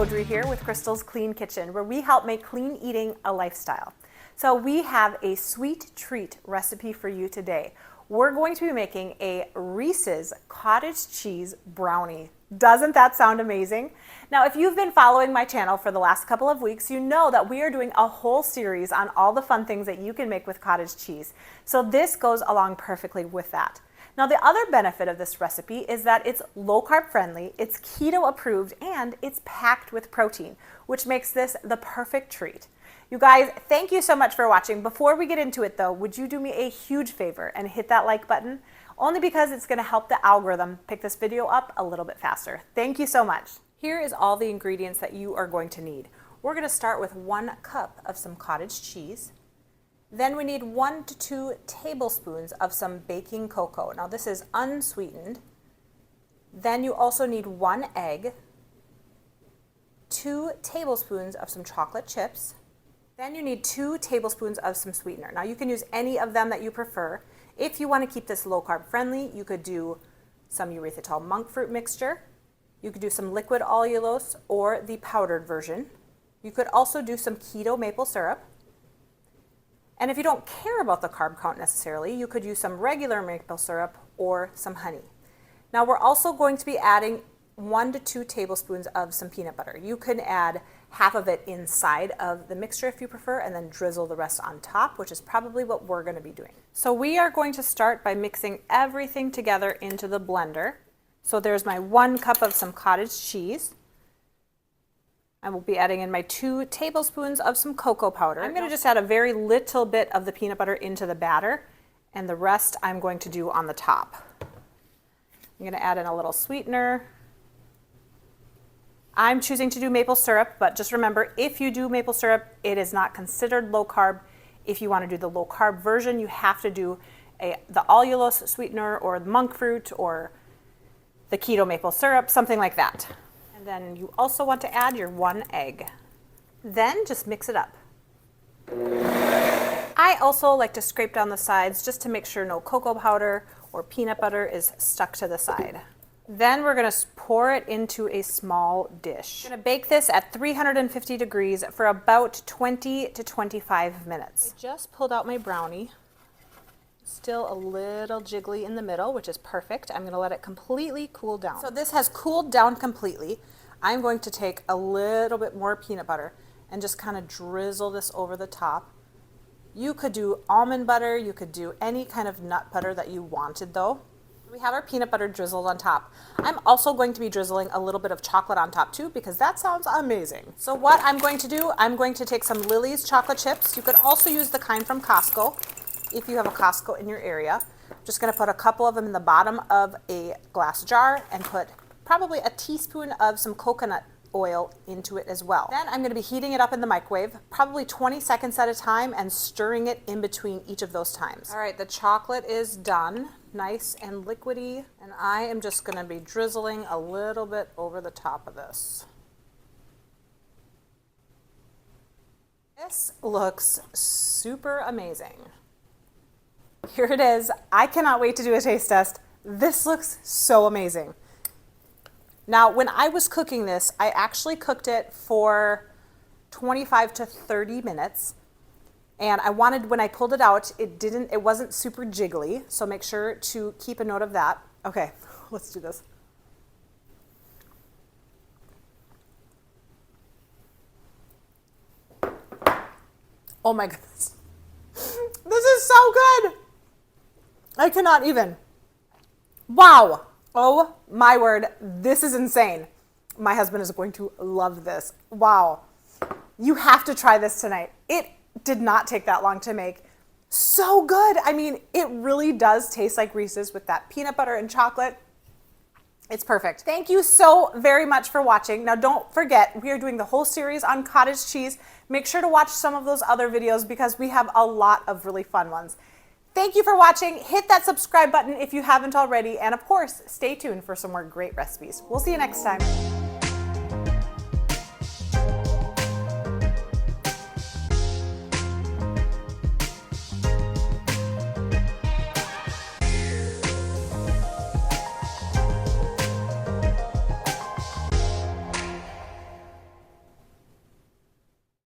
Audrey here with Crystal's Clean Kitchen, where we help make clean eating a lifestyle. So we have a sweet treat recipe for you today. We're going to be making a Reese's cottage cheese brownie. Doesn't that sound amazing? Now, if you've been following my channel for the last couple of weeks, you know that we are doing a whole series on all the fun things that you can make with cottage cheese. So this goes along perfectly with that. Now, the other benefit of this recipe is that it's low-carb friendly, it's keto approved, and it's packed with protein, which makes this the perfect treat. You guys, thank you so much for watching. Before we get into it though, would you do me a huge favor and hit that like button? Only because it's gonna help the algorithm pick this video up a little bit faster. Thank you so much. Here is all the ingredients that you are going to need. We're gonna start with 1 cup of some cottage cheese. Then we need 1 to 2 tablespoons of some baking cocoa. Now this is unsweetened. Then you also need 1 egg, 2 tablespoons of some chocolate chips. Then you need 2 tablespoons of some sweetener. Now you can use any of them that you prefer. If you want to keep this low carb friendly, you could do some erythritol monk fruit mixture. You could do some liquid allulose or the powdered version. You could also do some keto maple syrup. And if you don't care about the carb count necessarily, you could use some regular maple syrup or some honey. Now we're also going to be adding 1 to 2 tablespoons of some peanut butter. You can add half of it inside of the mixture if you prefer, and then drizzle the rest on top, which is probably what we're going to be doing. So we are going to start by mixing everything together into the blender. So there's my 1 cup of some cottage cheese. I will be adding in my 2 tablespoons of some cocoa powder. I'm going to just add a very little bit of the peanut butter into the batter, and the rest I'm going to do on the top. I'm going to add in a little sweetener. I'm choosing to do maple syrup, but just remember, if you do maple syrup, it is not considered low carb. If you want to do the low carb version, you have to do the allulose sweetener or the monk fruit or the keto maple syrup, something like that. And then you also want to add your 1 egg. Then just mix it up. I also like to scrape down the sides just to make sure no cocoa powder or peanut butter is stuck to the side. Then we're going to pour it into a small dish. I'm going to bake this at 350 degrees for about 20 to 25 minutes. I just pulled out my brownie. Still a little jiggly in the middle, which is perfect. I'm going to let it completely cool down. So this has cooled down completely. I'm going to take a little bit more peanut butter and just kind of drizzle this over the top. You could do almond butter, you could do any kind of nut butter that you wanted though. We have our peanut butter drizzled on top. I'm also going to be drizzling a little bit of chocolate on top too, because that sounds amazing. So what I'm going to do, I'm going to take some Lily's chocolate chips. You could also use the kind from Costco if you have a Costco in your area. I'm just going to put a couple of them in the bottom of a glass jar and put probably a teaspoon of some coconut oil into it as well. Then I'm going to be heating it up in the microwave, probably 20 seconds at a time, and stirring it in between each of those times. All right, the chocolate is done, nice and liquidy, and I am just going to be drizzling a little bit over the top of this. This looks super amazing. Here it is. I cannot wait to do a taste test. This looks so amazing. Now, when I was cooking this, I actually cooked it for 25 to 30 minutes. And I wanted, when I pulled it out, it wasn't super jiggly. So make sure to keep a note of that. Okay, let's do this. Oh my goodness. This is so good. I cannot even. Wow. Oh my word, this is insane. My husband is going to love this. Wow. You have to try this tonight. It did not take that long to make. So good. I mean, it really does taste like Reese's with that peanut butter and chocolate. It's perfect. Thank you so very much for watching. Now don't forget, we are doing the whole series on cottage cheese. Make sure to watch some of those other videos because we have a lot of really fun ones. Thank you for watching. Hit that subscribe button if you haven't already. And of course, stay tuned for some more great recipes. We'll see you next time.